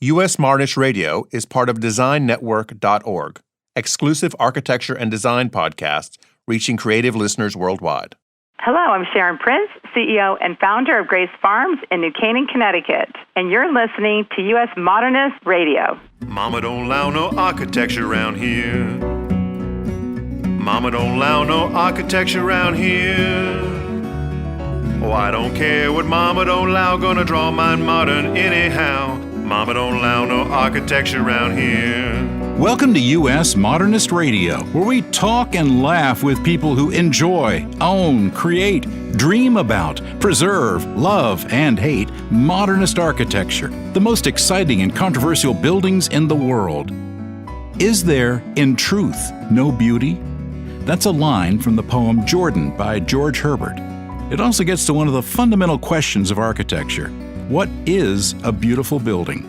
U.S. Modernist Radio is part of DesignNetwork.org, exclusive architecture and design podcasts reaching creative listeners worldwide. Hello, I'm Sharon Prince, CEO and founder of Grace Farms in New Canaan, Connecticut, and you're listening to U.S. Modernist Radio. Mama don't allow no architecture around here. Mama don't allow no architecture around here. Oh, I don't care what Mama don't allow, gonna draw mine modern anyhow. Mama don't allow no architecture around here. Welcome to U.S. Modernist Radio, where we talk and laugh with people who enjoy, own, create, dream about, preserve, love, and hate modernist architecture, the most exciting and controversial buildings in the world. Is there, in truth, no beauty? That's a line from the poem Jordan by George Herbert. It also gets to one of the fundamental questions of architecture. What is a beautiful building?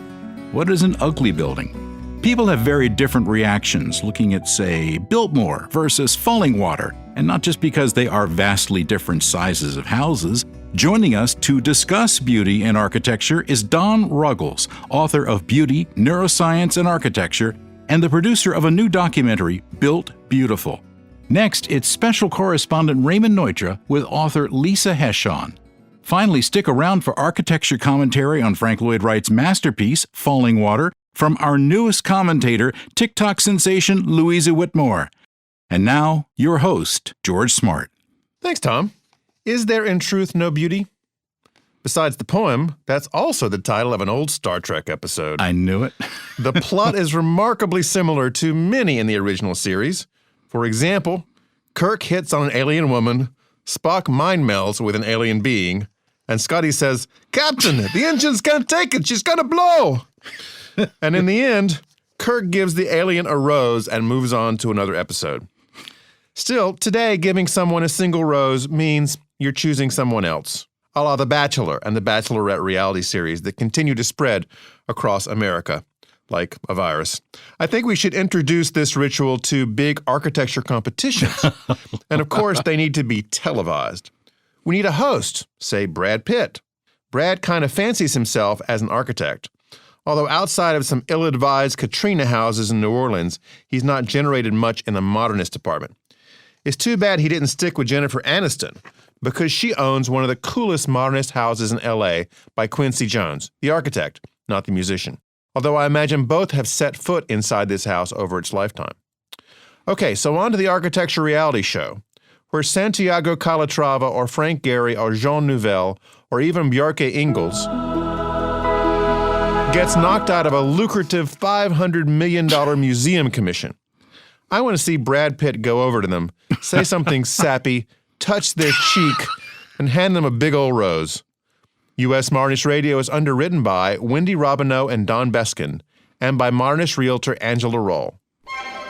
What is an ugly building? People have very different reactions looking at, say, Biltmore versus Fallingwater, and not just because they are vastly different sizes of houses. Joining us to discuss beauty in architecture is Don Ruggles, author of Beauty, Neuroscience, and Architecture, and the producer of a new documentary, Built Beautiful. Next, it's special correspondent Raymond Neutra with author Lisa Heschong. Finally, stick around for architecture commentary on Frank Lloyd Wright's masterpiece, Fallingwater, from our newest commentator, TikTok sensation Louisa Whitmore. And now, your host, George Smart. Thanks, Tom. Is there in truth no beauty? Besides the poem, that's also the title of an old Star Trek episode. I knew it. The plot is remarkably similar to many in the original series. For example, Kirk hits on an alien woman, Spock mind melds with an alien being, and Scotty says, "Captain, the engine's gonna take it, she's gonna blow!" And in the end, Kirk gives the alien a rose and moves on to another episode. Still, today, giving someone a single rose means you're choosing someone else, a la The Bachelor and The Bachelorette reality series that continue to spread across America like a virus. I think we should introduce this ritual to big architecture competitions. And of course, they need to be televised. We need a host, say Brad Pitt. Brad kind of fancies himself as an architect. Although outside of some ill-advised Katrina houses in New Orleans, he's not generated much in the modernist department. It's too bad he didn't stick with Jennifer Aniston, because she owns one of the coolest modernist houses in L.A. by Quincy Jones, the architect, not the musician. Although I imagine both have set foot inside this house over its lifetime. Okay, so on to the architecture reality show, where Santiago Calatrava or Frank Gehry or Jean Nouvel or even Bjarke Ingels gets knocked out of a lucrative $500 million museum commission. I want to see Brad Pitt go over to them, say something sappy, touch their cheek, and hand them a big old rose. U.S. Modernist Radio is underwritten by Wendy Robineau and Don Beskin, and by modernist realtor Angela Roll.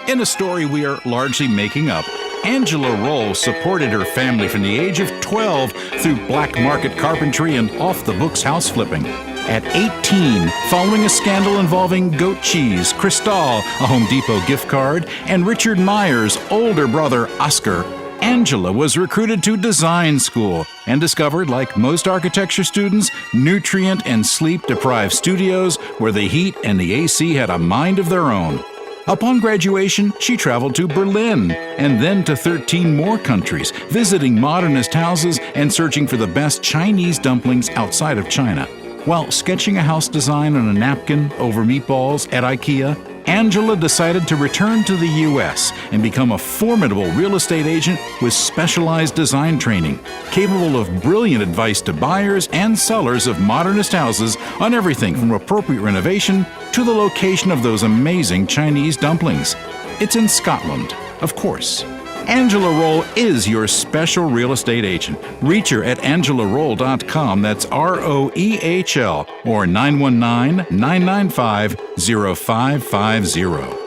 In a story we are largely making up, Angela Roll supported her family from the age of 12 through black market carpentry and off-the-books house flipping. At 18, following a scandal involving goat cheese, Cristal, a Home Depot gift card, and Richard Meyer's older brother, Oscar, Angela was recruited to design school and discovered, like most architecture students, nutrient and sleep-deprived studios where the heat and the AC had a mind of their own. Upon graduation, she traveled to Berlin and then to 13 more countries, visiting modernist houses and searching for the best Chinese dumplings outside of China. While sketching a house design on a napkin over meatballs at IKEA, Angela decided to return to the U.S. and become a formidable real estate agent with specialized design training, capable of brilliant advice to buyers and sellers of modernist houses on everything from appropriate renovation to the location of those amazing Chinese dumplings. It's in Scotland, of course. Angela Roll is your special real estate agent. Reach her at angelaroll.com, that's ROEHL, or 919-995-0550.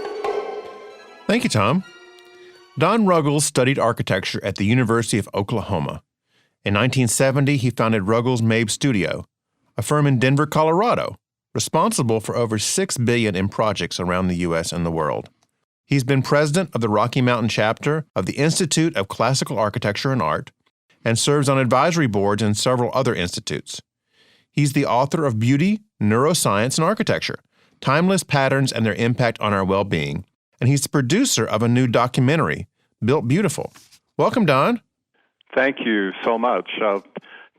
Thank you, Tom. Don Ruggles studied architecture at the University of Oklahoma. In 1970, he founded Ruggles Mabe Studio, a firm in Denver, Colorado, responsible for over $6 billion in projects around the U.S. and the world. He's been president of the Rocky Mountain chapter of the Institute of Classical Architecture and Art and serves on advisory boards in several other institutes. He's the author of Beauty, Neuroscience, and Architecture, Timeless Patterns and Their Impact on Our Well-Being. And he's the producer of a new documentary, Built Beautiful. Welcome, Don. Thank you so much. I'll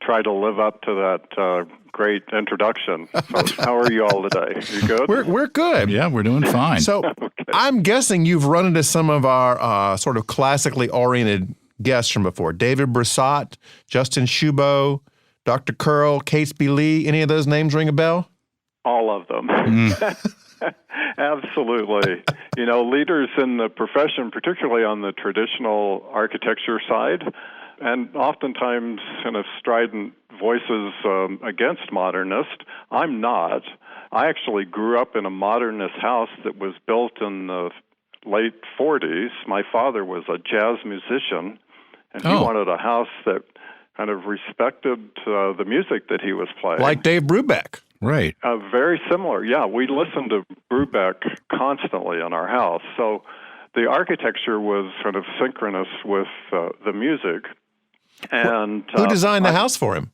try to live up to that great introduction. So how are you all today? You good? We're good. Yeah, we're doing fine. So Okay. I'm guessing you've run into some of our sort of classically oriented guests from before. David Brissot, Justin Shubo, Dr. Curl, Catesby Lee. Any of those names ring a bell? All of them. Absolutely. You know, leaders in the profession, particularly on the traditional architecture side, and oftentimes kind of strident voices against modernist. I'm not. I actually grew up in a modernist house that was built in the late 40s. My father was a jazz musician, and he wanted a house that kind of respected the music that he was playing. Like Dave Brubeck. Right. Very similar. Yeah, we listened to Brubeck constantly in our house. So the architecture was kind of synchronous with the music. And Who designed the house for him?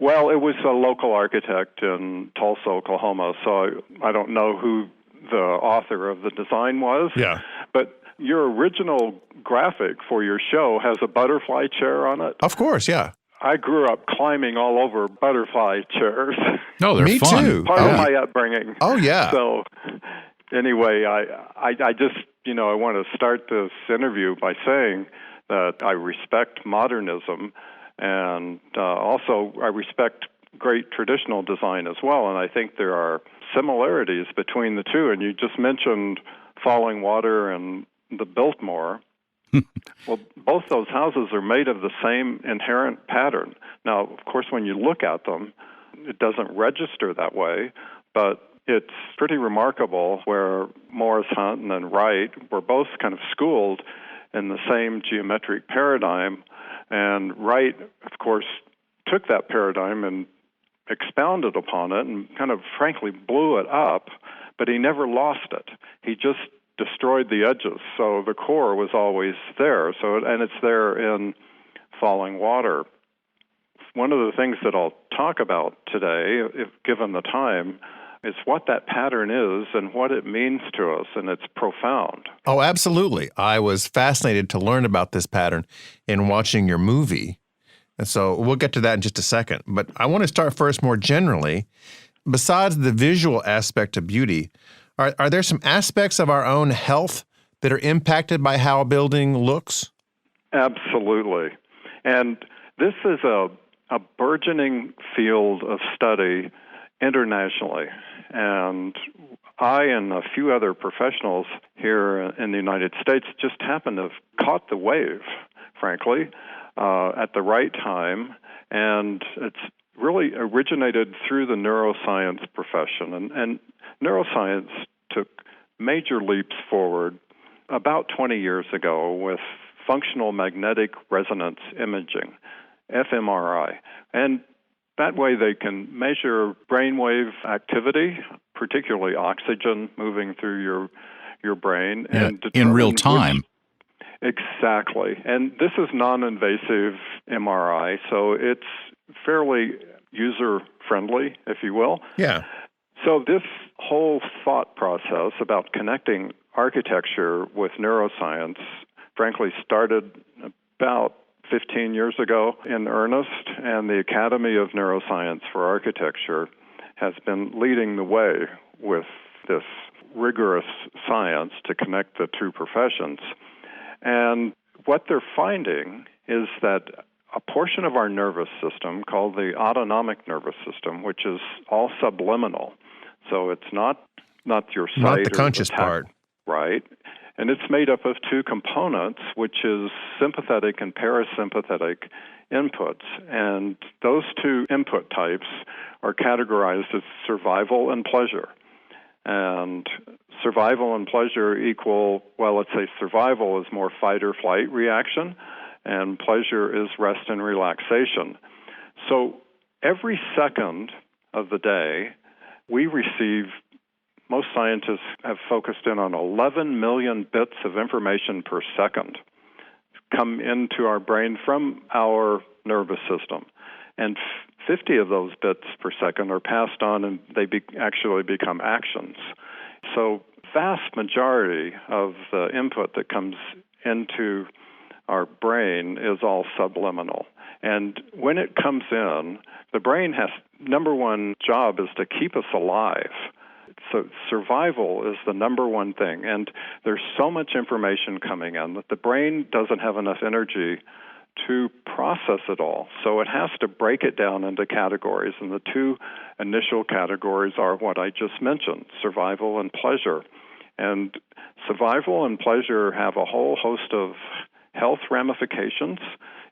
Well, it was a local architect in Tulsa, Oklahoma. So I don't know who the author of the design was. Yeah. But your original graphic for your show has a butterfly chair on it. Of course, yeah. I grew up climbing all over butterfly chairs. No, they're Me fun. too. Part of my upbringing. Oh, yeah. So anyway, I just, I want to start this interview by saying that I respect modernism, and also I respect great traditional design as well, and I think there are similarities between the two. And you just mentioned Falling Water and the Biltmore. Well, both those houses are made of the same inherent pattern. Now, of course, when you look at them, it doesn't register that way, but it's pretty remarkable where Morris Hunt and then Wright were both kind of schooled in the same geometric paradigm, and Wright, of course, took that paradigm and expounded upon it and kind of frankly blew it up, but he never lost it. He just destroyed the edges, so the core was always there. And it's there in Falling Water. One of the things that I'll talk about today, if given the time, is what that pattern is and what it means to us, and it's profound. Oh, absolutely. I was fascinated to learn about this pattern in watching your movie. And so we'll get to that in just a second. But I want to start first more generally. Besides the visual aspect of beauty, are there some aspects of our own health that are impacted by how a building looks? Absolutely. And this is a burgeoning field of study internationally. And I and a few other professionals here in the United States just happen to have caught the wave, frankly, at the right time. And it's really originated through the neuroscience profession. And neuroscience took major leaps forward about 20 years ago with functional magnetic resonance imaging, fMRI. And that way they can measure brainwave activity, particularly oxygen moving through your brain. Yeah, and in real time. Exactly. And this is non-invasive MRI, so it's fairly user-friendly, if you will. Yeah. So this whole thought process about connecting architecture with neuroscience, frankly, started about 15 years ago in earnest, and the Academy of Neuroscience for Architecture has been leading the way with this rigorous science to connect the two professions. And what they're finding is that a portion of our nervous system called the autonomic nervous system, which is all subliminal, so it's not your sight, Not the or conscious the part. Right. And it's made up of two components, which is sympathetic and parasympathetic inputs. And those two input types are categorized as survival and pleasure. And survival and pleasure equal, well, let's say survival is more fight or flight reaction, and pleasure is rest and relaxation. So every second of the day, we receive, most scientists have focused in on 11 million bits of information per second come into our brain from our nervous system. And 50 of those bits per second are passed on, and they actually become actions. So vast majority of the input that comes into our brain is all subliminal. And when it comes in, the brain has, number one job is to keep us alive. So survival is the number one thing. And there's so much information coming in that the brain doesn't have enough energy to process it all. So it has to break it down into categories. And the two initial categories are what I just mentioned, survival and pleasure. And survival and pleasure have a whole host of health ramifications.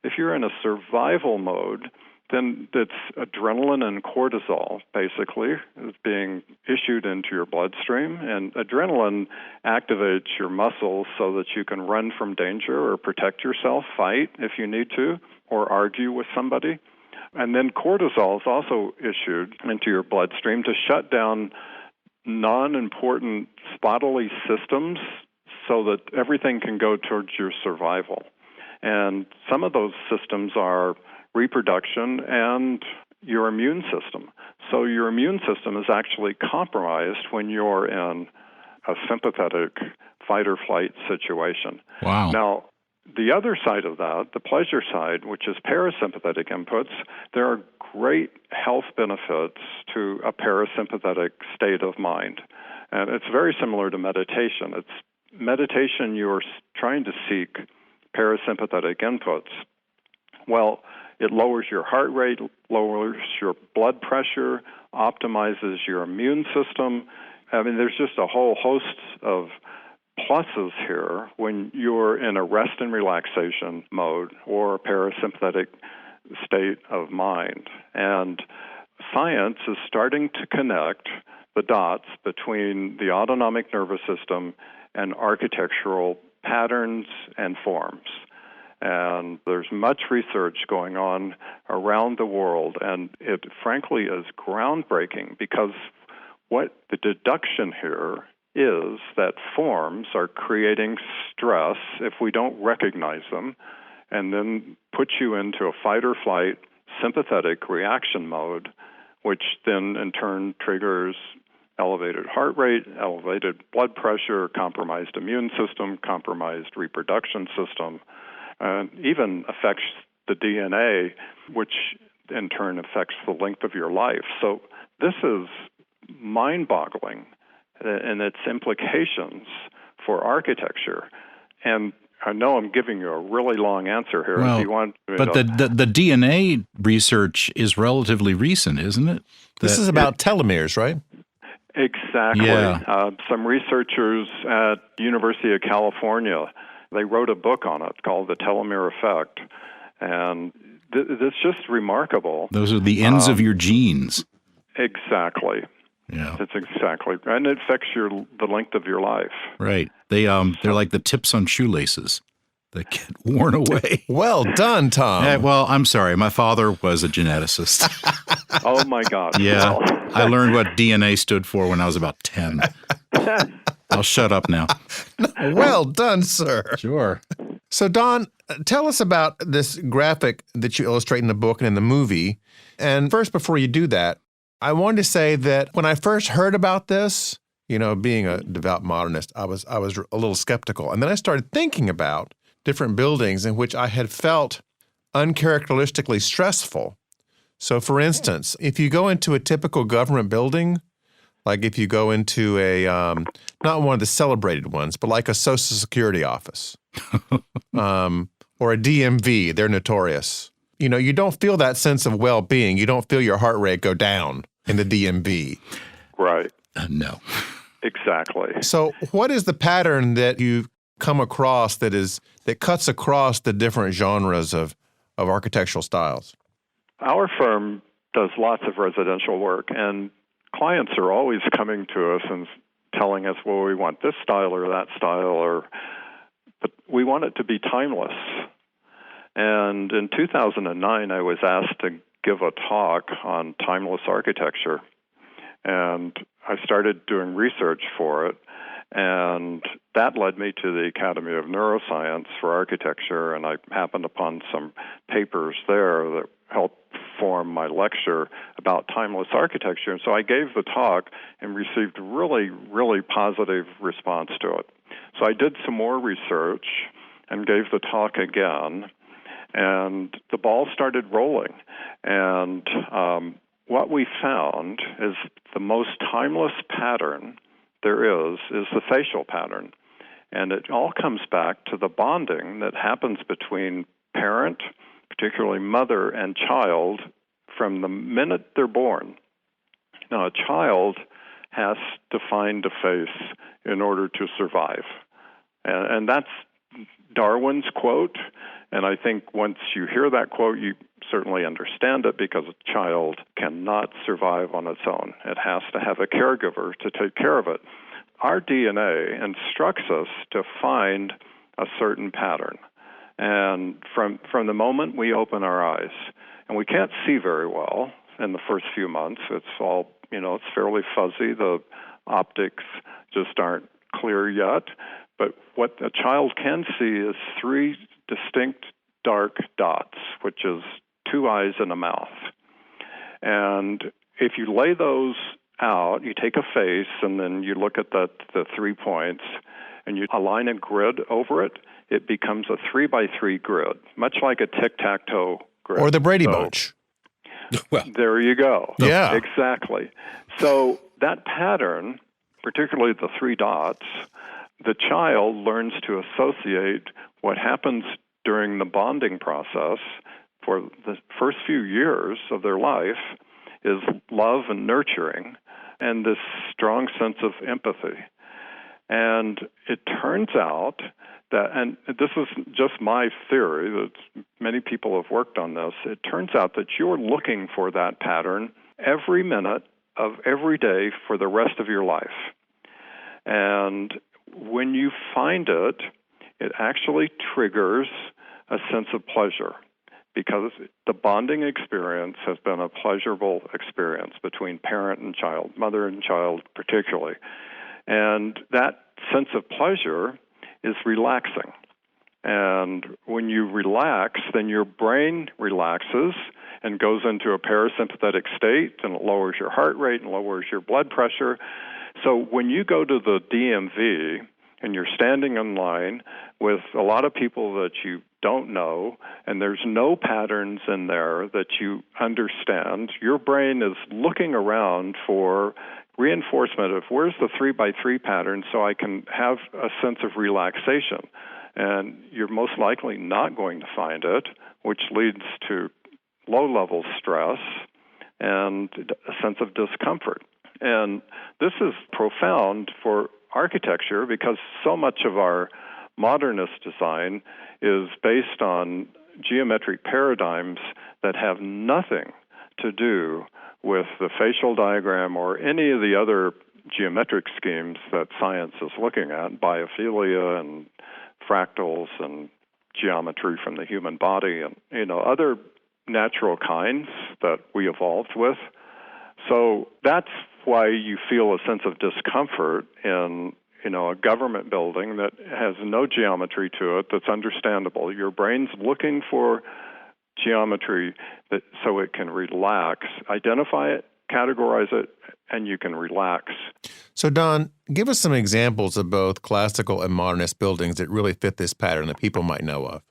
If you're in a survival mode, then it's adrenaline and cortisol, basically, is being issued into your bloodstream. And adrenaline activates your muscles so that you can run from danger or protect yourself, fight if you need to, or argue with somebody. And then cortisol is also issued into your bloodstream to shut down non-important bodily systems so that everything can go towards your survival. And some of those systems are reproduction and your immune system. So your immune system is actually compromised when you're in a sympathetic fight-or-flight situation. Wow. Now, the other side of that, the pleasure side, which is parasympathetic inputs, there are great health benefits to a parasympathetic state of mind. And it's very similar to meditation. It's meditation, you're trying to seek parasympathetic inputs. Well, it lowers your heart rate, lowers your blood pressure, optimizes your immune system. I mean, there's just a whole host of pluses here when you're in a rest and relaxation mode or a parasympathetic state of mind. And science is starting to connect the dots between the autonomic nervous system and architectural patterns and forms. And there's much research going on around the world, and it frankly is groundbreaking because what the deduction here is that forms are creating stress if we don't recognize them, and then put you into a fight or flight sympathetic reaction mode, which then in turn triggers elevated heart rate, elevated blood pressure, compromised immune system, compromised reproduction system, and even affects the DNA, which in turn affects the length of your life. So this is mind-boggling in its implications for architecture. And I know I'm giving you a really long answer here. Well, if you want but the DNA research is relatively recent, isn't it? This is about telomeres, right? Exactly. Yeah. Some researchers at the University of California, they wrote a book on it called The Telomere Effect. And it's just remarkable. Those are the ends of your genes. Exactly. Yeah. That's exactly. And it affects the length of your life. Right. They're like the tips on shoelaces that get worn away. Well done, Tom. Well, I'm sorry. My father was a geneticist. Oh, my God. Yeah. Well. I learned what DNA stood for when I was about 10. I'll shut up now. Well done, sir. Sure. So, Don, tell us about this graphic that you illustrate in the book and in the movie. And first, before you do that, I wanted to say that when I first heard about this, being a devout modernist, I was a little skeptical. And then I started thinking about different buildings in which I had felt uncharacteristically stressful. So, for instance, if you go into a typical government building, like if you go into a, not one of the celebrated ones, but like a Social Security office or a DMV, they're notorious. You don't feel that sense of well-being. You don't feel your heart rate go down in the DMV. Right. No. Exactly. So what is the pattern that you come across that cuts across the different genres of architectural styles? Our firm does lots of residential work, and clients are always coming to us and telling us, well, we want this style or that style, but we want it to be timeless. And in 2009, I was asked to give a talk on timeless architecture, and I started doing research for it, and that led me to the Academy of Neuroscience for Architecture, and I happened upon some papers there that helped form my lecture about timeless architecture. And so I gave the talk and received really, really positive response to it. So I did some more research and gave the talk again, and the ball started rolling. And what we found is the most timeless pattern there is the facial pattern. And it all comes back to the bonding that happens between parent, particularly mother, and child from the minute they're born. Now, a child has to find a face in order to survive. And that's Darwin's quote. And I think once you hear that quote, you certainly understand it, because a child cannot survive on its own. It has to have a caregiver to take care of it. Our DNA instructs us to find a certain pattern. And from the moment we open our eyes, and we can't see very well in the first few months, it's all, it's fairly fuzzy. The optics just aren't clear yet. But what a child can see is 3 distinct dark dots, which is 2 eyes and a mouth. And if you lay those out, you take a face, and then you look at the 3 points, and you align a grid over it, it becomes a 3x3 grid, much like a tic-tac-toe grid. Or the Brady Bunch. Well, there you go. Yeah. Exactly. So that pattern, particularly the 3 dots, the child learns to associate what happens during the bonding process for the first few years of their life is love and nurturing and this strong sense of empathy. And it turns out that, and this is just my theory, that many people have worked on this, it turns out that you're looking for that pattern every minute of every day for the rest of your life. And when you find it, it actually triggers a sense of pleasure, because the bonding experience has been a pleasurable experience between parent and child, mother and child particularly. And that sense of pleasure is relaxing. And when you relax, then your brain relaxes and goes into a parasympathetic state, and it lowers your heart rate and lowers your blood pressure. So when you go to the DMV and you're standing in line with a lot of people that you don't know, and there's no patterns in there that you understand, your brain is looking around for reinforcement of where's the 3x3 pattern so I can have a sense of relaxation. And you're most likely not going to find it, which leads to low-level stress and a sense of discomfort. And this is profound for architecture, because so much of our modernist design is based on geometric paradigms that have nothing to do with the facial diagram or any of the other geometric schemes that science is looking at, biophilia and fractals and geometry from the human body and other natural kinds that we evolved with. So that's why you feel a sense of discomfort in a government building that has no geometry to it that's understandable. Your brain's looking for geometry so it can relax, identify it, categorize it, and you can relax. So, Don, give us some examples of both classical and modernist buildings that really fit this pattern that people might know of.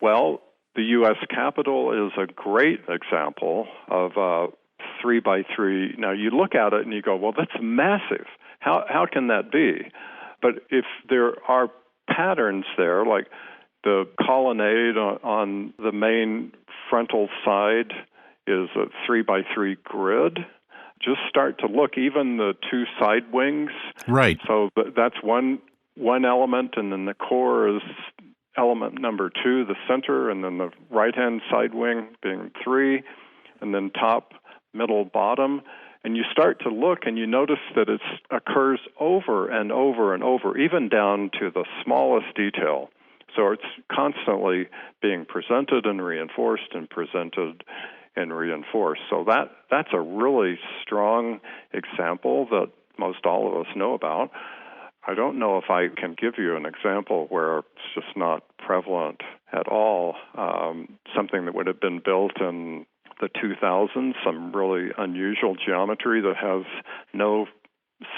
Well, the U.S. Capitol is a great example of 3x3. Now, you look at it and you go, well, that's massive. How can that be? But if there are patterns there, like the colonnade on the main frontal side is a 3x3 grid, just start to look, even the 2 side wings. Right. So that's one element, and then the core is element number 2, the center, and then the right-hand side wing being 3, and then top, middle, bottom. And you start to look and you notice that it occurs over and over and over, even down to the smallest detail. So it's constantly being presented and reinforced and presented and reinforced. So that's a really strong example that most all of us know about. I don't know if I can give you an example where it's just not prevalent at all. Something that would have been built in the 2000s, some really unusual geometry that has no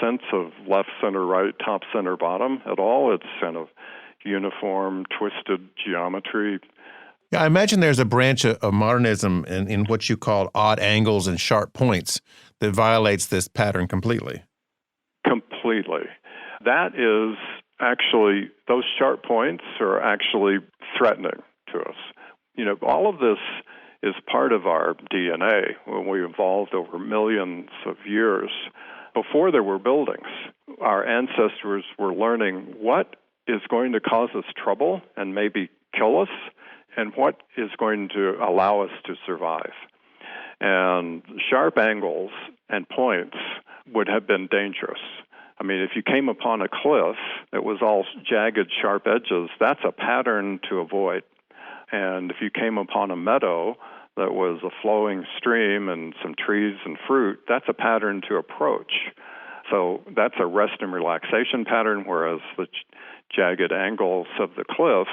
sense of left, center, right, top, center, bottom at all. It's kind of uniform, twisted geometry. Yeah, I imagine there's a branch of modernism in what you call odd angles and sharp points that violates this pattern completely. Completely. That is actually, those sharp points are actually threatening to us. All of this is part of our DNA when we evolved over millions of years. Before there were buildings, our ancestors were learning what is going to cause us trouble and maybe kill us, and what is going to allow us to survive. And sharp angles and points would have been dangerous. I mean, if you came upon a cliff that was all jagged, sharp edges, that's a pattern to avoid. And if you came upon a meadow that was a flowing stream and some trees and fruit, that's a pattern to approach. So that's a rest and relaxation pattern, whereas the jagged angles of the cliff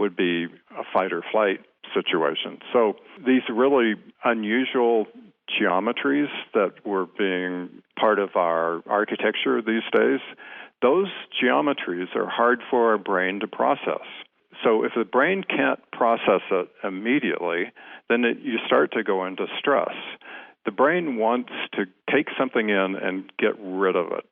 would be a fight or flight situation. So these really unusual geometries that were being part of our architecture these days, those geometries are hard for our brain to process. So if the brain can't process it immediately, then you start to go into stress. The brain wants to take something in and get rid of it,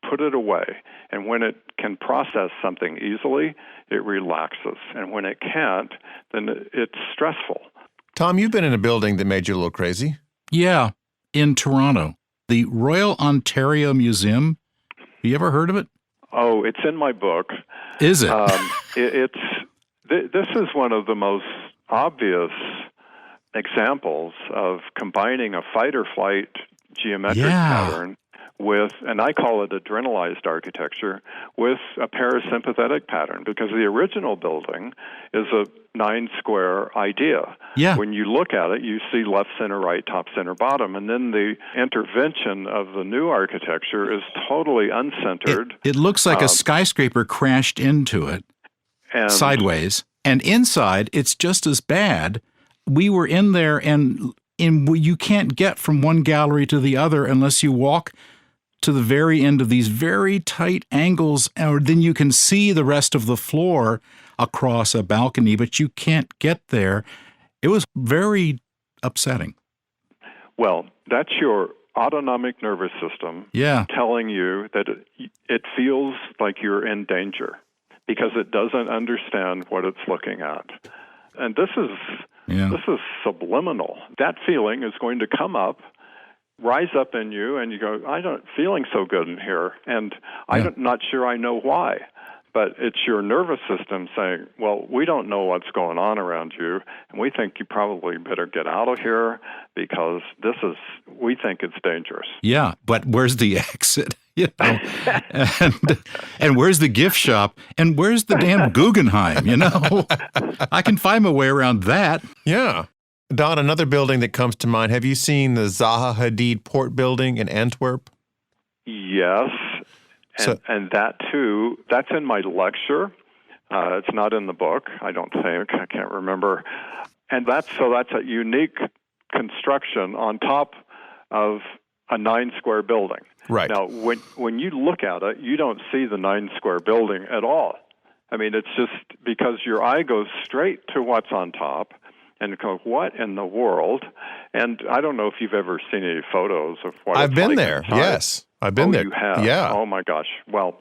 put it away. And when it can process something easily, it relaxes. And when it can't, then it's stressful. Tom, you've been in a building that made you a little crazy. Yeah, in Toronto. The Royal Ontario Museum. Have you ever heard of it? Oh, it's in my book. Is it? This is one of the most obvious examples of combining a fight or flight geometric pattern with, and I call it adrenalized architecture, with a parasympathetic pattern, because the original building is a 9-square idea. Yeah. When you look at it, you see left, center, right, top, center, bottom, and then the intervention of the new architecture is totally uncentered. It looks like a skyscraper crashed into it and sideways, and inside it's just as bad. We were in there, and you can't get from one gallery to the other unless you walk to the very end of these very tight angles, or then you can see the rest of the floor across a balcony, but you can't get there. It was very upsetting. Well, that's your autonomic nervous system telling you that it feels like you're in danger because it doesn't understand what it's looking at. And this is subliminal. That feeling is going to come up, rise up in you, and you go, I'm not feeling so good in here, and I'm not sure I know why. But it's your nervous system saying, well, we don't know what's going on around you, and we think you probably better get out of here because we think it's dangerous. Yeah, but where's the exit? And where's the gift shop? And where's the damn Guggenheim? I can find my way around that. Yeah. Don, another building that comes to mind, have you seen the Zaha Hadid Port Building in Antwerp? Yes. And that, too, that's in my lecture. It's not in the book, I don't think. I can't remember. And that's a unique construction on top of a 9-square building. Right. Now, when you look at it, you don't see the 9-square building at all. I mean, it's just because your eye goes straight to what's on top and go, what in the world? And I don't know if you've ever seen any photos of what I've it's been like there, inside. yes. I've been there. You have? Yeah. Oh, my gosh. Well,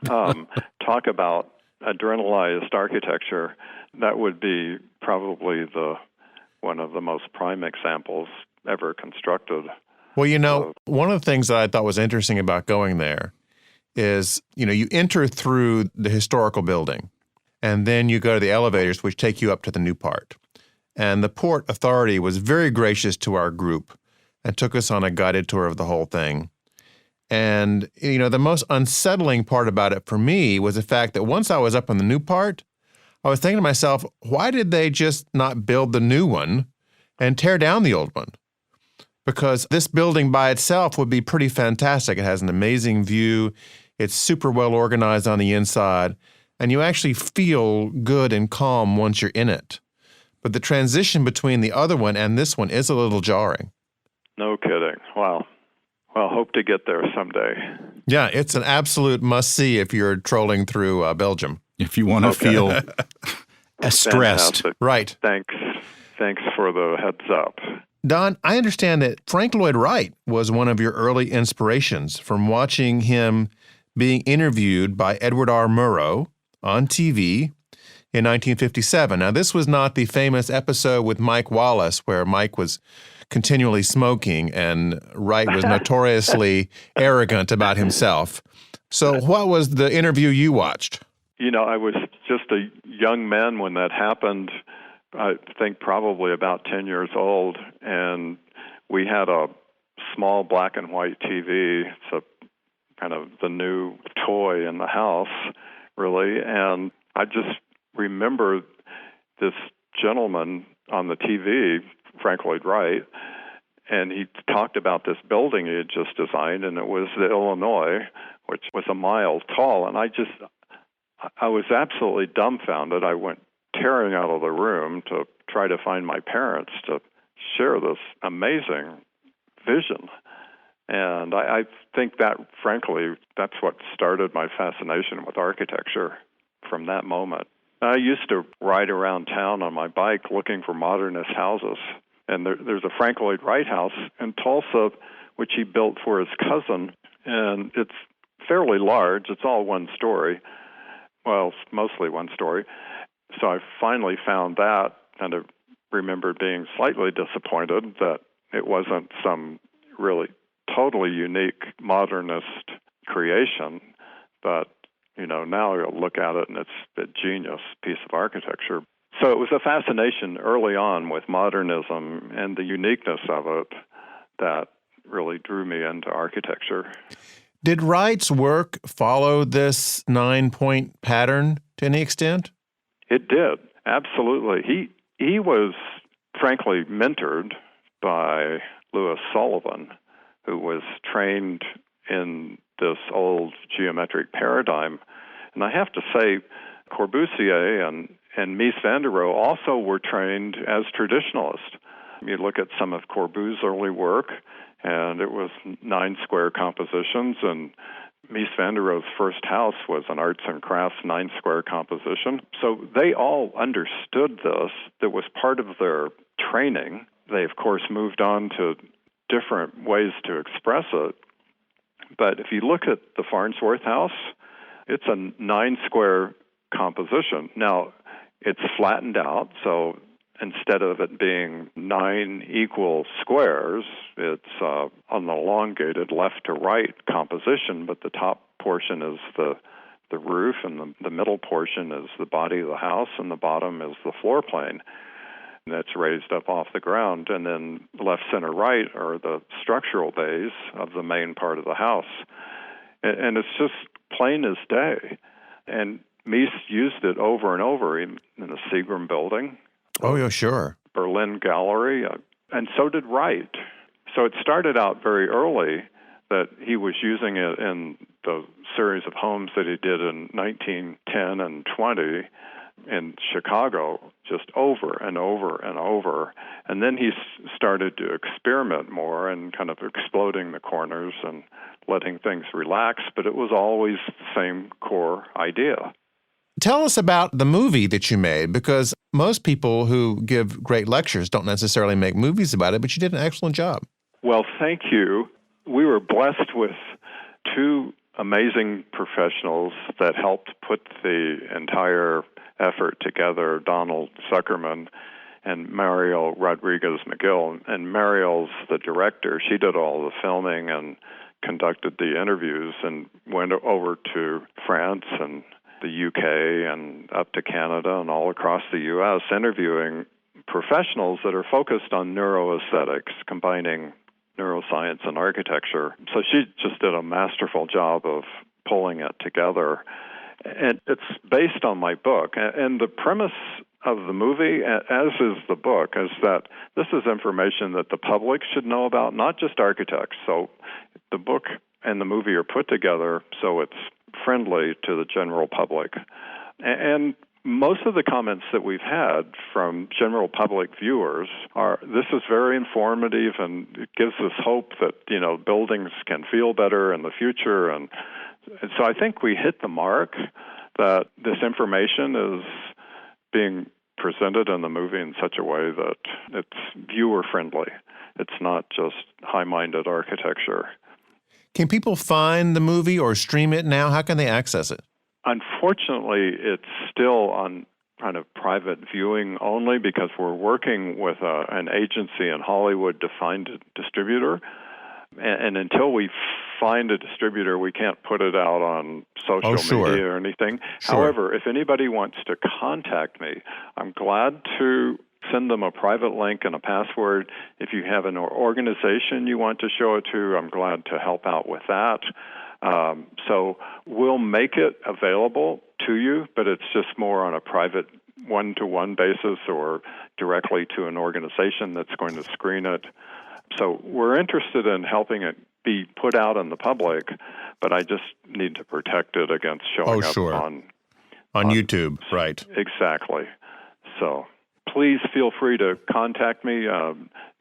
talk about adrenalized architecture. That would be probably one of the most prime examples ever constructed. Well, one of the things that I thought was interesting about going there is, you enter through the historical building, and then you go to the elevators, which take you up to the new part. And the Port Authority was very gracious to our group and took us on a guided tour of the whole thing. And, the most unsettling part about it for me was the fact that once I was up on the new part, I was thinking to myself, why did they just not build the new one and tear down the old one? Because this building by itself would be pretty fantastic. It has an amazing view. It's super well organized on the inside. and you actually feel good and calm once you're in it. But the transition between the other one and this one is a little jarring. No kidding. Wow. Well, hope to get there someday. Yeah, it's an absolute must-see if you're trolling through Belgium. If you want to feel stressed. Fantastic. Right. Thanks for the heads up. Don, I understand that Frank Lloyd Wright was one of your early inspirations from watching him being interviewed by Edward R. Murrow on TV in 1957. Now, this was not the famous episode with Mike Wallace where Mike was continually smoking and Wright was notoriously arrogant about himself. So what was the interview you watched? You know, I was just a young man when that happened. I think probably about 10 years old, and we had a small black and white TV. It's a kind of the new toy in the house, really. And I just remember this gentleman on the TV, Frank Lloyd Wright, and he talked about this building he had just designed, and it was the Illinois, which was a mile tall. And I was absolutely dumbfounded. I went tearing out of the room to try to find my parents to share this amazing vision. And I think that, frankly, that's what started my fascination with architecture from that moment. I used to ride around town on my bike looking for modernist houses. And there's a Frank Lloyd Wright house in Tulsa, which he built for his cousin. And it's fairly large. It's all one story. Well, it's mostly one story. So I finally found that, and I remembered being slightly disappointed that it wasn't some really totally unique modernist creation. But, you know, now you'll look at it and it's a genius piece of architecture. So it was a fascination early on with modernism and the uniqueness of it that really drew me into architecture. Did Wright's work follow this 9-point pattern to any extent? It did, absolutely. He was, frankly, mentored by Louis Sullivan, who was trained in this old geometric paradigm. And I have to say, Corbusier and Mies van der Rohe also were trained as traditionalists. You look at some of Corbusiers' early work, and it was 9 square compositions, and Mies van der Rohe's first house was an arts and crafts 9-square composition. So they all understood this. That was part of their training. They, of course, moved on to different ways to express it. But if you look at the Farnsworth house, it's a 9-square composition. Now, it's flattened out, so instead of it being 9 equal squares, it's an elongated left to right composition, but the top portion is the roof, and the middle portion is the body of the house, and the bottom is the floor plane. And that's raised up off the ground, and then left, center, right are the structural bays of the main part of the house. And it's just plain as day. And Mies used it over and over in the Seagram building. Oh, yeah, sure. Berlin Gallery, and so did Wright. So it started out very early that he was using it in the series of homes that he did in 1910 and 20 in Chicago, just over and over and over. And then he started to experiment more and kind of exploding the corners and letting things relax, but it was always the same core idea. Tell us about the movie that you made, because most people who give great lectures don't necessarily make movies about it, but you did an excellent job. Well, thank you. We were blessed with 2 amazing professionals that helped put the entire effort together, Donald Zuckerman and Mariel Rodriguez-McGill. And Mariel's the director. She did all the filming and conducted the interviews and went over to France and the UK and up to Canada and all across the U.S., interviewing professionals that are focused on neuroaesthetics, combining neuroscience and architecture. So she just did a masterful job of pulling it together. And it's based on my book. And the premise of the movie, as is the book, is that this is information that the public should know about, not just architects. So the book and the movie are put together so it's friendly to the general public. And most of the comments that we've had from general public viewers are, this is very informative and it gives us hope that, buildings can feel better in the future. And so I think we hit the mark that this information is being presented in the movie in such a way that it's viewer-friendly. It's not just high-minded architecture. Can people find the movie or stream it now? How can they access it? Unfortunately, it's still on kind of private viewing only because we're working with an agency in Hollywood to find a distributor. And until we find a distributor, we can't put it out on social media or anything. Sure. However, if anybody wants to contact me, I'm glad to send them a private link and a password. If you have an organization you want to show it to, I'm glad to help out with that. So we'll make it available to you, but it's just more on a private one-to-one basis or directly to an organization that's going to screen it. So we're interested in helping it be put out in the public, but I just need to protect it against showing up on YouTube, right. Exactly. So please feel free to contact me,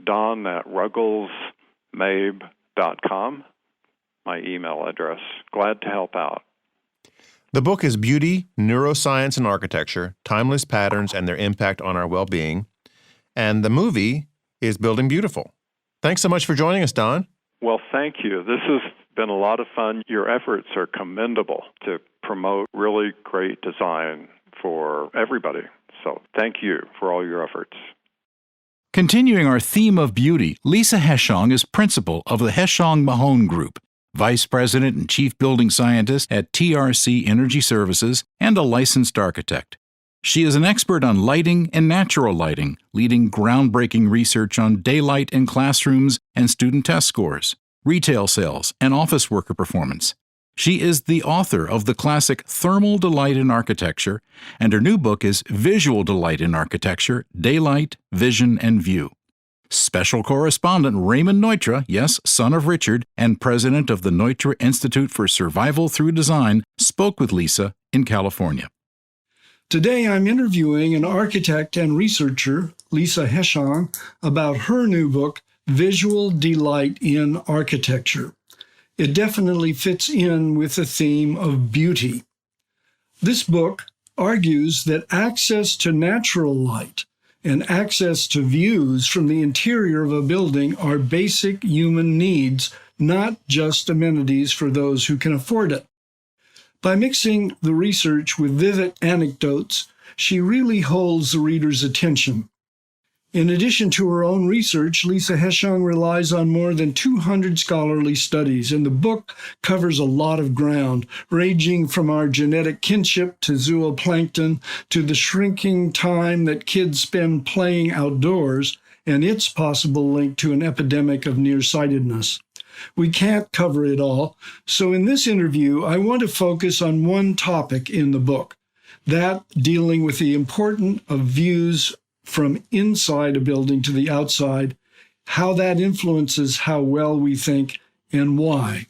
Don at rugglesmabe.com, my email address. Glad to help out. The book is Beauty, Neuroscience, and Architecture, Timeless Patterns and Their Impact on Our Well-Being. And the movie is Building Beautiful. Thanks so much for joining us, Don. Well, thank you. This has been a lot of fun. Your efforts are commendable to promote really great design for everybody. So thank you for all your efforts. Continuing our theme of beauty, Lisa Heschong is principal of the Heschong Mahone Group, vice president and chief building scientist at TRC Energy Services, and a licensed architect. She is an expert on lighting and natural lighting, leading groundbreaking research on daylight in classrooms and student test scores, retail sales, and office worker performance. She is the author of the classic Thermal Delight in Architecture, and her new book is Visual Delight in Architecture, Daylight, Vision, and View. Special correspondent Raymond Neutra, yes, son of Richard, and president of the Neutra Institute for Survival Through Design, spoke with Lisa in California. Today I'm interviewing an architect and researcher, Lisa Heschong, about her new book, Visual Delight in Architecture. It definitely fits in with the theme of beauty. This book argues that access to natural light and access to views from the interior of a building are basic human needs, not just amenities for those who can afford it. By mixing the research with vivid anecdotes, she really holds the reader's attention. In addition to her own research, Lisa Heschong relies on more than 200 scholarly studies, and the book covers a lot of ground, ranging from our genetic kinship to zooplankton to the shrinking time that kids spend playing outdoors and its possible link to an epidemic of nearsightedness. We can't cover it all, so in this interview, I want to focus on one topic in the book, that dealing with the importance of views from inside a building to the outside, how that influences how well we think and why.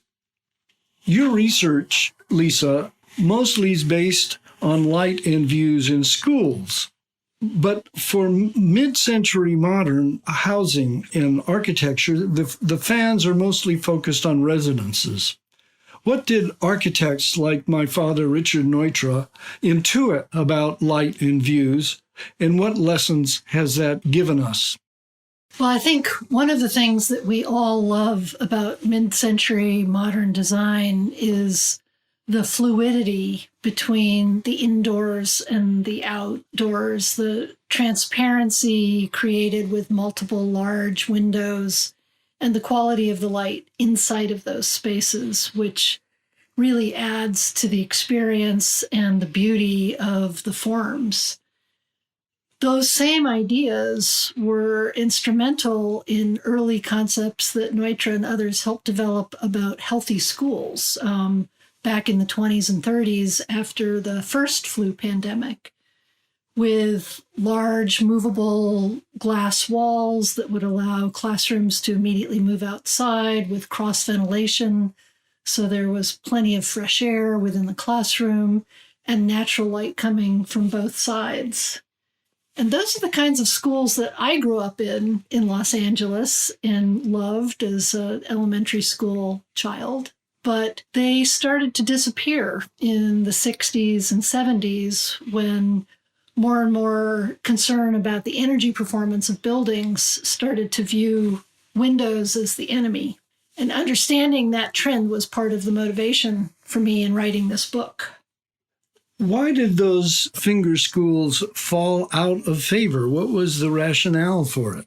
Your research, Lisa, mostly is based on light and views in schools. But for mid-century modern housing and architecture, the fans are mostly focused on residences. What did architects like my father, Richard Neutra, intuit about light and views, and what lessons has that given us? Well, I think one of the things that we all love about mid-century modern design is the fluidity between the indoors and the outdoors, the transparency created with multiple large windows, and the quality of the light inside of those spaces, which really adds to the experience and the beauty of the forms. Those same ideas were instrumental in early concepts that Neutra and others helped develop about healthy schools back in the 20s and 30s after the first flu pandemic, with large movable glass walls that would allow classrooms to immediately move outside with cross ventilation. So there was plenty of fresh air within the classroom, and natural light coming from both sides. And those are the kinds of schools that I grew up in Los Angeles and loved as an elementary school child. But they started to disappear in the 60s and 70s when more and more concern about the energy performance of buildings started to view windows as the enemy. And understanding that trend was part of the motivation for me in writing this book. Why did those finger schools fall out of favor? What was the rationale for it?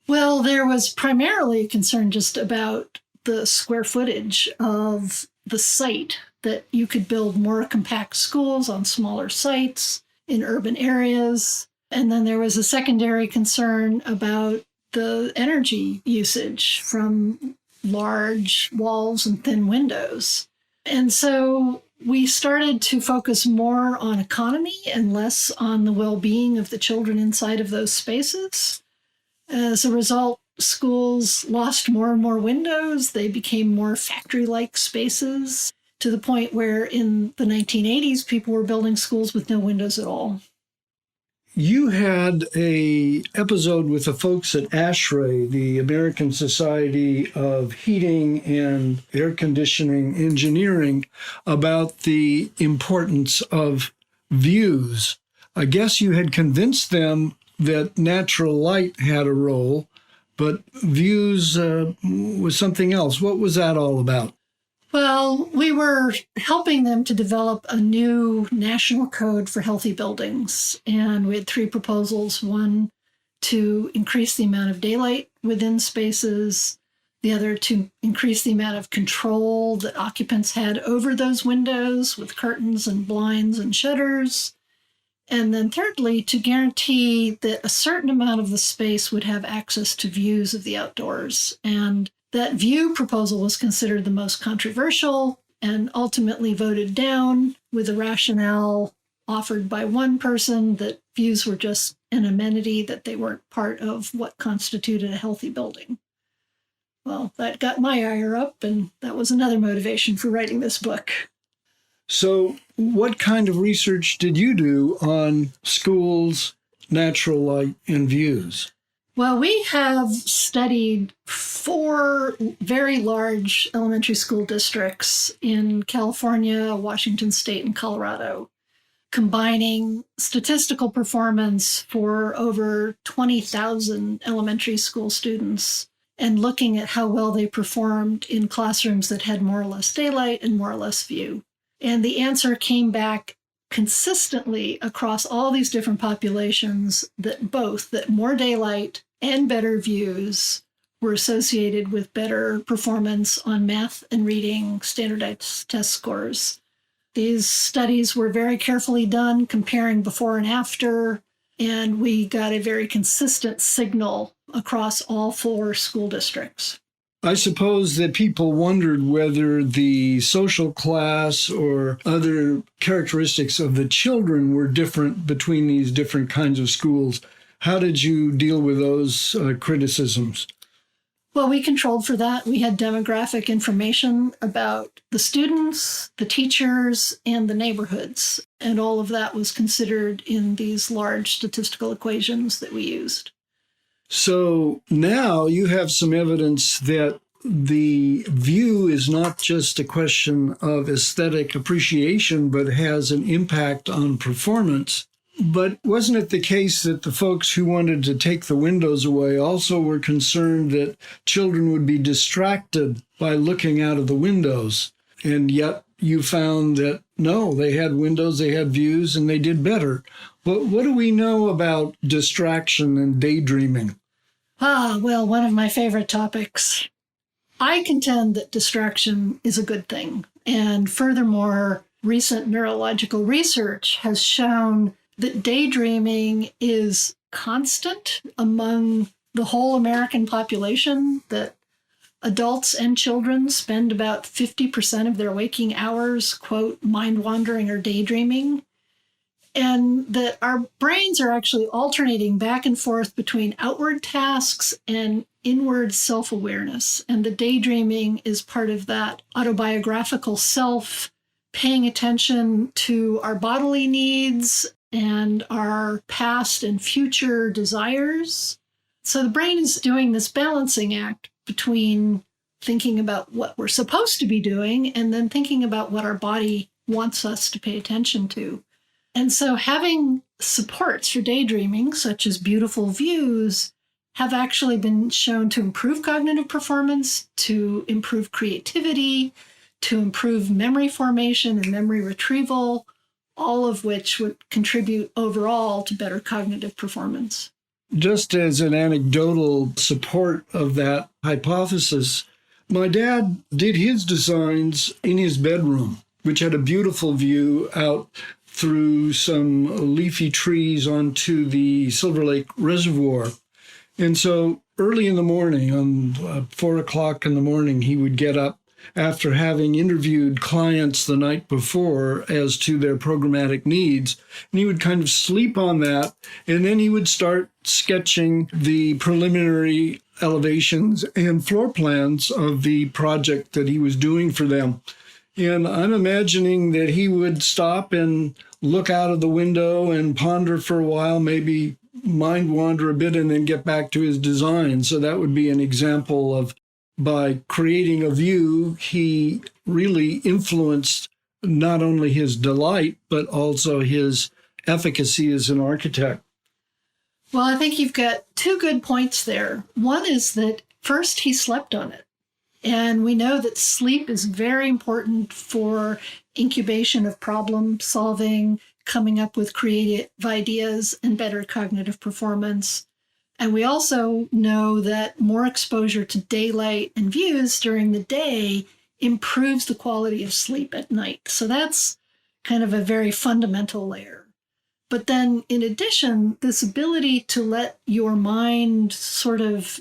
Well, there was primarily a concern just about the square footage of the site, that you could build more compact schools on smaller sites in urban areas. And then there was a secondary concern about the energy usage from large walls and thin windows. And so we started to focus more on economy and less on the well-being of the children inside of those spaces. As a result, schools lost more and more windows. They became more factory-like spaces, to the point where in the 1980s, people were building schools with no windows at all. You had an episode with the folks at ASHRAE, the American Society of Heating and Air Conditioning Engineering, about the importance of views. I guess you had convinced them that natural light had a role, but views was something else. What was that all about? Well, we were helping them to develop a new national code for healthy buildings. And we had three proposals. One, to increase the amount of daylight within spaces. The other, to increase the amount of control that occupants had over those windows with curtains and blinds and shutters. And then thirdly, to guarantee that a certain amount of the space would have access to views of the outdoors. And that view proposal was considered the most controversial and ultimately voted down, with a rationale offered by one person that views were just an amenity, that they weren't part of what constituted a healthy building. Well, that got my ire up, and that was another motivation for writing this book. So what kind of research did you do on schools, natural light, and views? Well, we have studied 4 very large elementary school districts in California, Washington State, and Colorado, combining statistical performance for over 20,000 elementary school students and looking at how well they performed in classrooms that had more or less daylight and more or less view. And the answer came back consistently across all these different populations that more daylight and better views were associated with better performance on math and reading standardized test scores. These studies were very carefully done, comparing before and after, and we got a very consistent signal across all 4 school districts. I suppose that people wondered whether the social class or other characteristics of the children were different between these different kinds of schools. How did you deal with those criticisms? Well, we controlled for that. We had demographic information about the students, the teachers, and the neighborhoods. And all of that was considered in these large statistical equations that we used. So now you have some evidence that the view is not just a question of aesthetic appreciation, but has an impact on performance. But wasn't it the case that the folks who wanted to take the windows away also were concerned that children would be distracted by looking out of the windows? And yet you found that, no, they had windows, they had views, and they did better. But what do we know about distraction and daydreaming? Well, one of my favorite topics. I contend that distraction is a good thing. And furthermore, recent neurological research has shown that daydreaming is constant among the whole American population, that adults and children spend about 50% of their waking hours, quote, mind-wandering or daydreaming, and that our brains are actually alternating back and forth between outward tasks and inward self-awareness. And the daydreaming is part of that autobiographical self paying attention to our bodily needs and our past and future desires. So the brain is doing this balancing act between thinking about what we're supposed to be doing and then thinking about what our body wants us to pay attention to. And so having supports for daydreaming, such as beautiful views, have actually been shown to improve cognitive performance, to improve creativity, to improve memory formation and memory retrieval, all of which would contribute overall to better cognitive performance. Just as an anecdotal support of that hypothesis, my dad did his designs in his bedroom, which had a beautiful view out through some leafy trees onto the Silver Lake Reservoir. And so early in the morning, on 4 o'clock in the morning, he would get up after having interviewed clients the night before as to their programmatic needs. And he would kind of sleep on that, and then he would start sketching the preliminary elevations and floor plans of the project that he was doing for them. And I'm imagining that he would stop and look out of the window and ponder for a while, maybe mind wander a bit, and then get back to his design. So that would be an example of, by creating a view, he really influenced not only his delight, but also his efficacy as an architect. Well, I think you've got two good points there. One is that first, he slept on it. And we know that sleep is very important for incubation of problem solving, coming up with creative ideas, and better cognitive performance. And we also know that more exposure to daylight and views during the day improves the quality of sleep at night. So that's kind of a very fundamental layer. But then in addition, this ability to let your mind sort of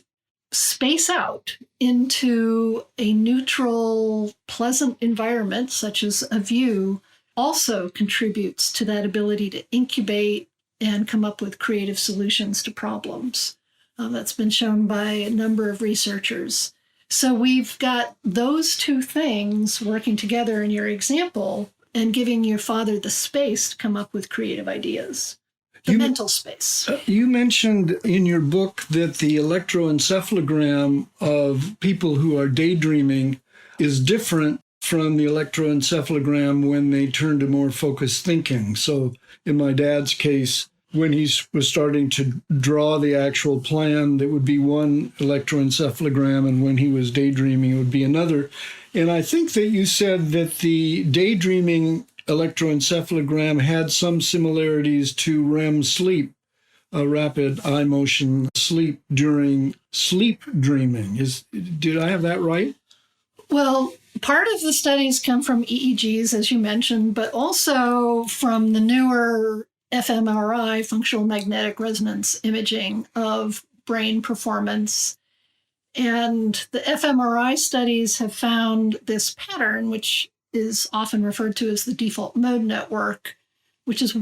space out into a neutral, pleasant environment, such as a view, also contributes to that ability to incubate and come up with creative solutions to problems. That's been shown by a number of researchers. So we've got those two things working together in your example and giving your father the space to come up with creative ideas. The mental space. You mentioned in your book that the electroencephalogram of people who are daydreaming is different from the electroencephalogram when they turn to more focused thinking. So in my dad's case, when he was starting to draw the actual plan, there would be one electroencephalogram, and when he was daydreaming, it would be another. And I think that you said that the daydreaming electroencephalogram had some similarities to REM sleep, a rapid eye motion sleep during sleep dreaming. Did I have that right? Well, part of the studies come from EEGs, as you mentioned, but also from the newer fMRI, functional magnetic resonance imaging of brain performance. And the fMRI studies have found this pattern, which is often referred to as the default mode network, which is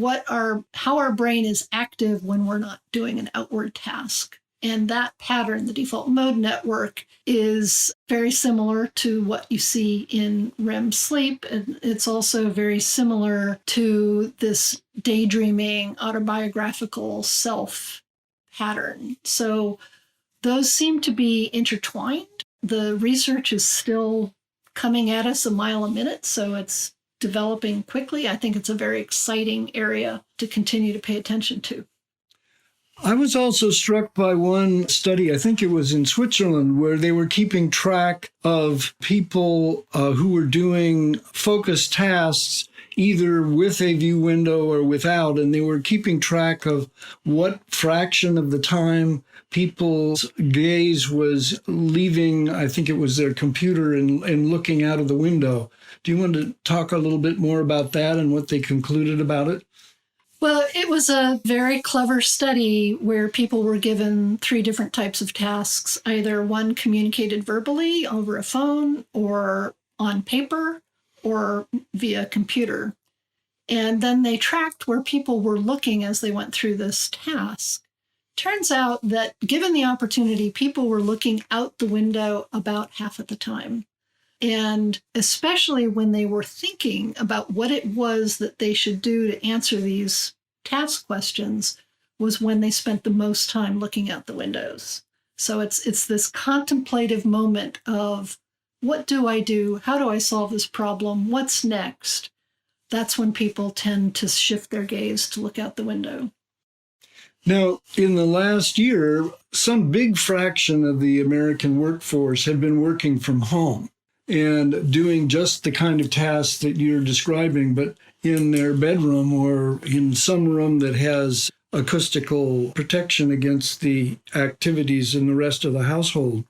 how our brain is active when we're not doing an outward task. And that pattern, the default mode network, is very similar to what you see in REM sleep. And it's also very similar to this daydreaming autobiographical self pattern. So those seem to be intertwined. The research is still coming at us a mile a minute, so it's developing quickly. I think it's a very exciting area to continue to pay attention to. I was also struck by one study, I think it was in Switzerland, where they were keeping track of people who were doing focused tasks, either with a view window or without, and they were keeping track of what fraction of the time people's gaze was leaving, I think it was their computer, and looking out of the window. Do you want to talk a little bit more about that and what they concluded about it? Well, it was a very clever study where people were given 3 different types of tasks, either one communicated verbally over a phone or on paper or via computer. And then they tracked where people were looking as they went through this task. Turns out that given the opportunity, people were looking out the window about half of the time. And especially when they were thinking about what it was that they should do to answer these task questions was when they spent the most time looking out the windows. So it's this contemplative moment of, what do I do? How do I solve this problem? What's next? That's when people tend to shift their gaze to look out the window. Now, in the last year, some big fraction of the American workforce had been working from home and doing just the kind of tasks that you're describing, but in their bedroom or in some room that has acoustical protection against the activities in the rest of the household.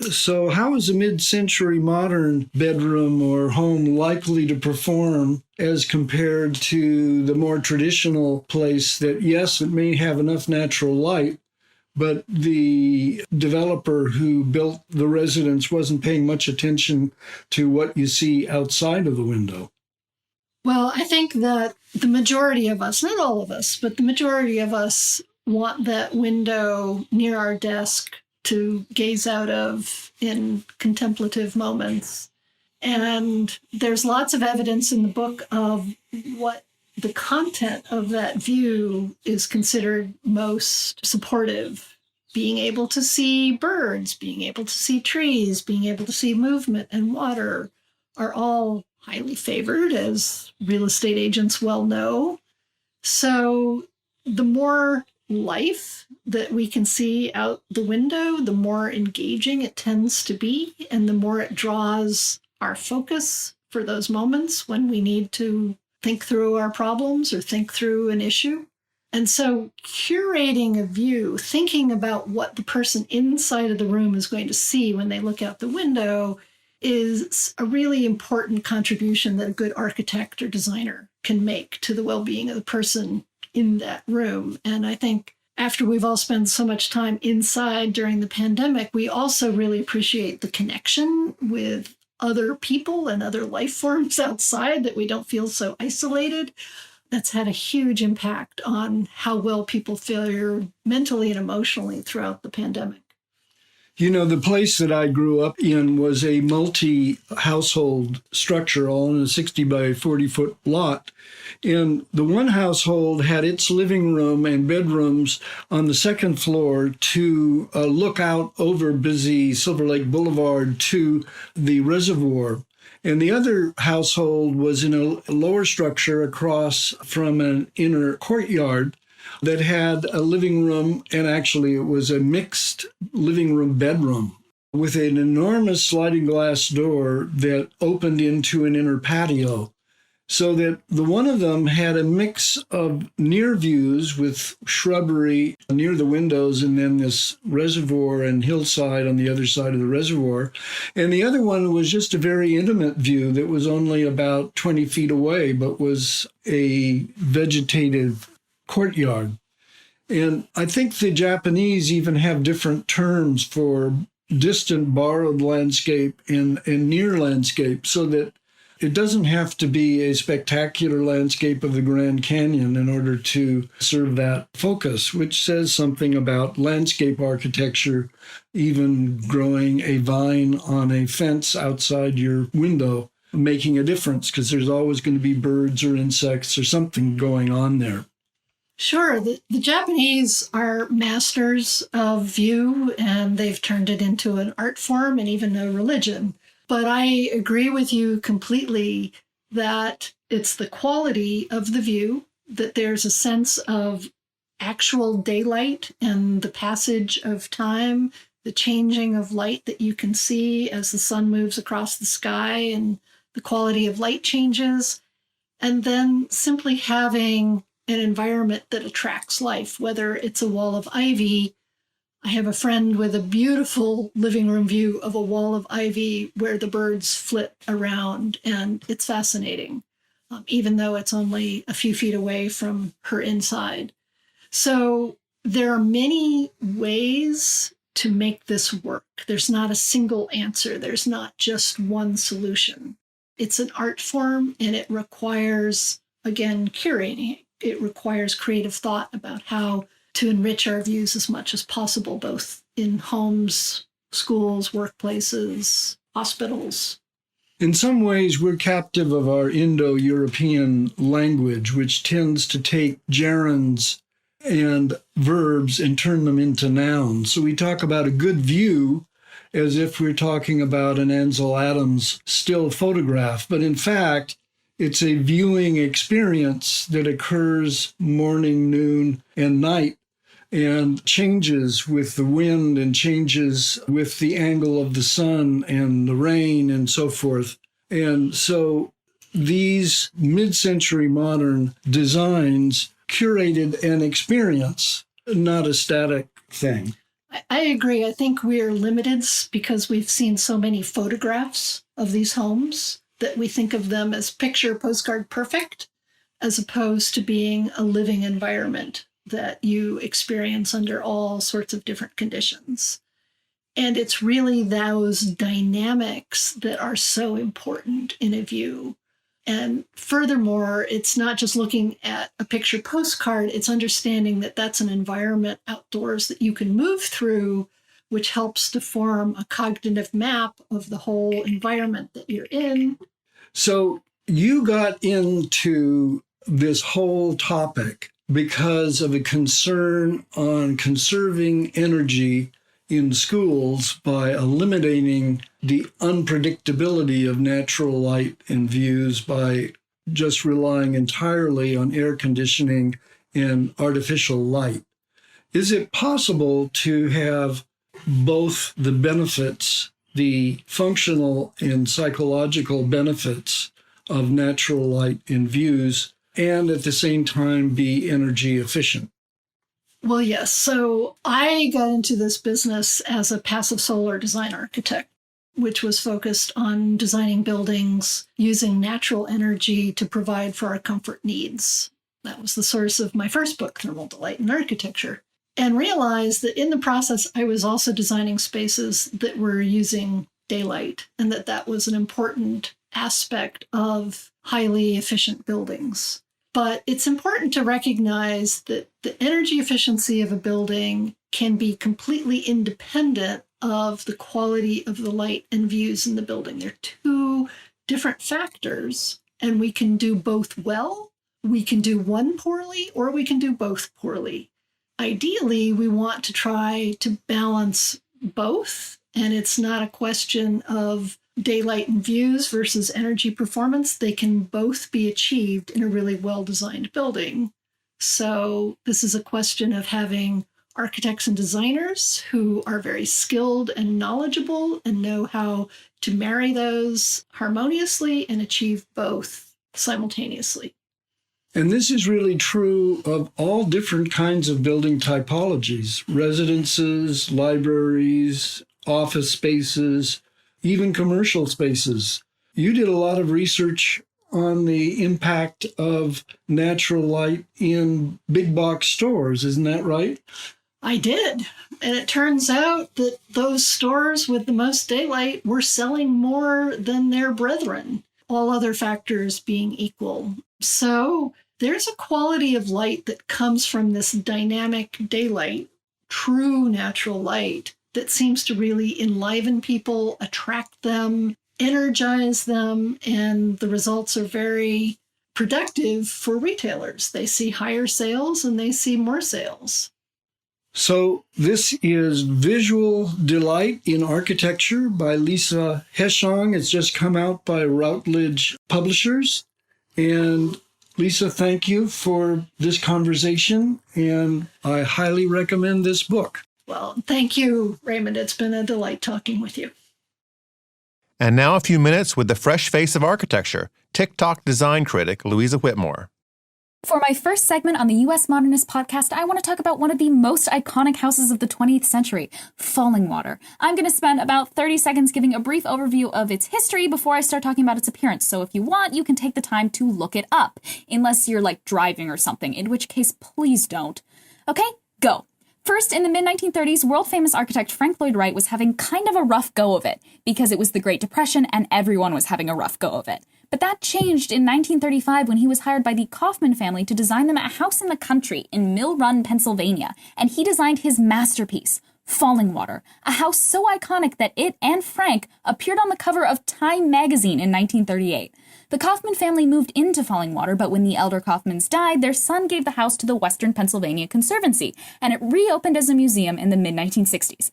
So how is a mid-century modern bedroom or home likely to perform as compared to the more traditional place that, yes, it may have enough natural light, but the developer who built the residence wasn't paying much attention to what you see outside of the window? Well, I think that the majority of us, not all of us, but the majority of us want that window near our desk to gaze out of in contemplative moments. And there's lots of evidence in the book of what the content of that view is considered most supportive. Being able to see birds, being able to see trees, being able to see movement and water are all highly favored, as real estate agents well know. So the more life that we can see out the window, the more engaging it tends to be, and the more it draws our focus for those moments when we need to think through our problems or think through an issue. And so curating a view, thinking about what the person inside of the room is going to see when they look out the window, is a really important contribution that a good architect or designer can make to the well-being of the person in that room. And I think after we've all spent so much time inside during the pandemic, we also really appreciate the connection with other people and other life forms outside, that we don't feel so isolated. That's had a huge impact on how well people feel mentally and emotionally throughout the pandemic. You know, the place that I grew up in was a multi-household structure, all in a 60 by 40-foot lot. And the one household had its living room and bedrooms on the second floor to look out over busy Silver Lake Boulevard to the reservoir. And the other household was in a lower structure across from an inner courtyard that had a living room, and actually it was a mixed living room bedroom with an enormous sliding glass door that opened into an inner patio. So that the one of them had a mix of near views with shrubbery near the windows and then this reservoir and hillside on the other side of the reservoir. And the other one was just a very intimate view that was only about 20 feet away, but was a vegetative courtyard. And I think the Japanese even have different terms for distant borrowed landscape and near landscape, so that it doesn't have to be a spectacular landscape of the Grand Canyon in order to serve that focus, which says something about landscape architecture, even growing a vine on a fence outside your window, making a difference, because there's always going to be birds or insects or something going on there. Sure. The Japanese are masters of view, and they've turned it into an art form and even a religion. But I agree with you completely that it's the quality of the view, that there's a sense of actual daylight and the passage of time, the changing of light that you can see as the sun moves across the sky and the quality of light changes. And then simply having an environment that attracts life, whether it's a wall of ivy. I have a friend with a beautiful living room view of a wall of ivy where the birds flit around, and it's fascinating, even though it's only a few feet away from her inside. So there are many ways to make this work. There's not a single answer. There's not just one solution. It's an art form, and it requires, again, curating. It requires creative thought about how to enrich our views as much as possible, both in homes, schools, workplaces, hospitals. In some ways, we're captive of our Indo-European language, which tends to take gerunds and verbs and turn them into nouns. So we talk about a good view as if we're talking about an Ansel Adams still photograph. But in fact, it's a viewing experience that occurs morning, noon, and night, and changes with the wind and changes with the angle of the sun and the rain and so forth. And so these mid-century modern designs curated an experience, not a static thing. I agree. I think we're limited because we've seen so many photographs of these homes that we think of them as picture postcard perfect, as opposed to being a living environment that you experience under all sorts of different conditions. And it's really those dynamics that are so important in a view. And furthermore, it's not just looking at a picture postcard, it's understanding that that's an environment outdoors that you can move through, which helps to form a cognitive map of the whole environment that you're in. So you got into this whole topic because of a concern on conserving energy in schools by eliminating the unpredictability of natural light and views by just relying entirely on air conditioning and artificial light. Is it possible to have both the benefits, the functional and psychological benefits of natural light and views, and at the same time be energy efficient? Well, yes. So I got into this business as a passive solar design architect, which was focused on designing buildings using natural energy to provide for our comfort needs. That was the source of my first book, Thermal Delight in Architecture, and realized that in the process, I was also designing spaces that were using daylight, and that was an important aspect of highly efficient buildings. But it's important to recognize that the energy efficiency of a building can be completely independent of the quality of the light and views in the building. They're two different factors, and we can do both well. We can do one poorly, or we can do both poorly. Ideally, we want to try to balance both, and it's not a question of daylight and views versus energy performance. They can both be achieved in a really well-designed building. So this is a question of having architects and designers who are very skilled and knowledgeable and know how to marry those harmoniously and achieve both simultaneously. And this is really true of all different kinds of building typologies: residences, libraries, office spaces, even commercial spaces. You did a lot of research on the impact of natural light in big box stores, isn't that right? I did. And it turns out that those stores with the most daylight were selling more than their brethren, all other factors being equal. So there's a quality of light that comes from this dynamic daylight, true natural light, that seems to really enliven people, attract them, energize them, and the results are very productive for retailers. They see higher sales and they see more sales. So this is Visual Delight in Architecture by Louisa Heschong. It's just come out by Routledge Publishers. And Lisa, thank you for this conversation, and I highly recommend this book. Well, thank you, Raymond. It's been a delight talking with you. And now a few minutes with the fresh face of architecture, TikTok design critic Louisa Whitmore. For my first segment on the U.S. Modernist podcast, I want to talk about one of the most iconic houses of the 20th century, Fallingwater. I'm going to spend about 30 seconds giving a brief overview of its history before I start talking about its appearance. So if you want, you can take the time to look it up, unless you're like driving or something, in which case, please don't. Okay, go. First, in the mid-1930s, world-famous architect Frank Lloyd Wright was having kind of a rough go of it, because it was the Great Depression and everyone was having a rough go of it. But that changed in 1935 when he was hired by the Kaufman family to design them a house in the country in Mill Run, Pennsylvania, and he designed his masterpiece, Fallingwater, a house so iconic that it and Frank appeared on the cover of Time magazine in 1938. The Kaufman family moved into Fallingwater, but when the elder Kaufmans died, their son gave the house to the Western Pennsylvania Conservancy, and it reopened as a museum in the mid-1960s.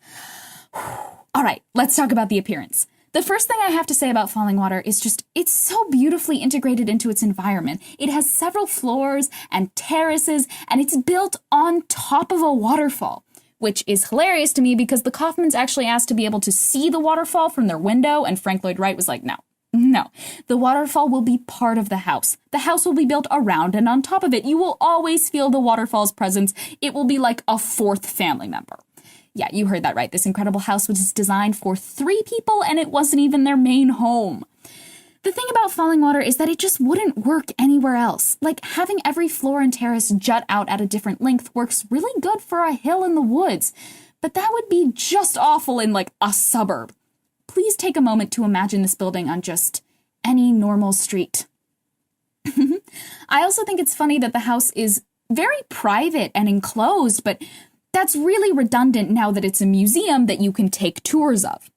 All right, let's talk about the appearance. The first thing I have to say about Fallingwater is just, it's so beautifully integrated into its environment. It has several floors and terraces, and it's built on top of a waterfall, which is hilarious to me because the Kaufmans actually asked to be able to see the waterfall from their window, and Frank Lloyd Wright was like, no. The waterfall will be part of the house. The house will be built around and on top of it. You will always feel the waterfall's presence. It will be like a fourth family member. Yeah, you heard that right. This incredible house was designed for 3 people, and it wasn't even their main home. The thing about Fallingwater is that it just wouldn't work anywhere else. Like, having every floor and terrace jut out at a different length works really good for a hill in the woods, but that would be just awful in, like, a suburb. Please take a moment to imagine this building on just any normal street. I also think it's funny that the house is very private and enclosed, but that's really redundant now that it's a museum that you can take tours of.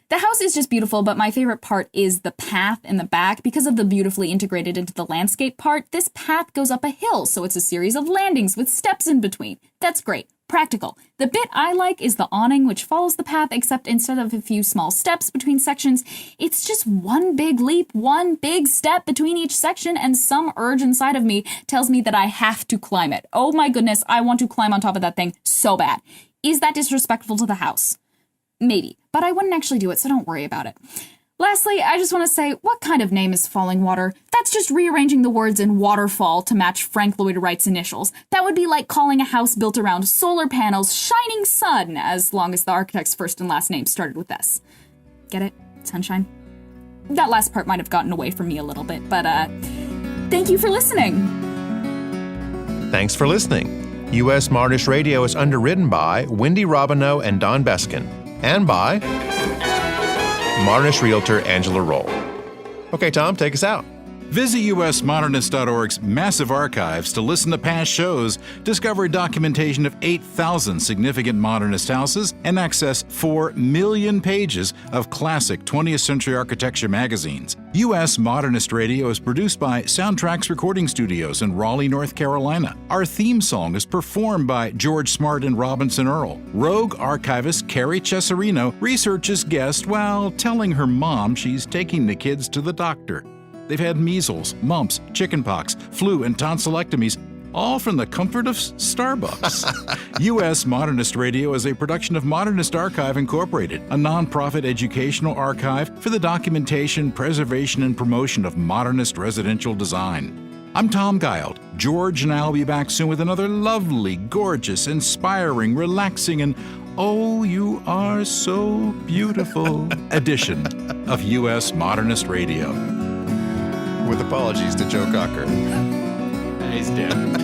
The house is just beautiful, but my favorite part is the path in the back. Because of the beautifully integrated into the landscape part, this path goes up a hill, so it's a series of landings with steps in between. That's great. Practical. The bit I like is the awning, which follows the path, except instead of a few small steps between sections, it's just one big leap, one big step between each section, and some urge inside of me tells me that I have to climb it. Oh my goodness, I want to climb on top of that thing so bad. Is that disrespectful to the house? Maybe, but I wouldn't actually do it, so don't worry about it. Lastly, I just want to say, what kind of name is Fallingwater? That's just rearranging the words in waterfall to match Frank Lloyd Wright's initials. That would be like calling a house built around solar panels shining sun, as long as the architect's first and last name started with S. Get it? Sunshine? That last part might have gotten away from me a little bit, but thank you for listening. Thanks for listening. U.S. Modernist Radio is underwritten by Wendy Robineau and Don Beskin, and by Modernist realtor Angela Roll. Okay, Tom, take us out. Visit usmodernist.org's massive archives to listen to past shows, discover documentation of 8,000 significant modernist houses, and access 4 million pages of classic 20th century architecture magazines. U.S. Modernist Radio is produced by Soundtracks Recording Studios in Raleigh, North Carolina. Our theme song is performed by George Smart and Robinson Earl. Rogue archivist Carrie Cesarino researches guests while telling her mom she's taking the kids to the doctor. They've had measles, mumps, chickenpox, flu, and tonsillectomies, all from the comfort of Starbucks. U.S. Modernist Radio is a production of Modernist Archive Incorporated, a nonprofit educational archive for the documentation, preservation, and promotion of modernist residential design. I'm Tom Guild. George and I will be back soon with another lovely, gorgeous, inspiring, relaxing, and oh, you are so beautiful edition of U.S. Modernist Radio. With apologies to Joe Cocker. He's dead.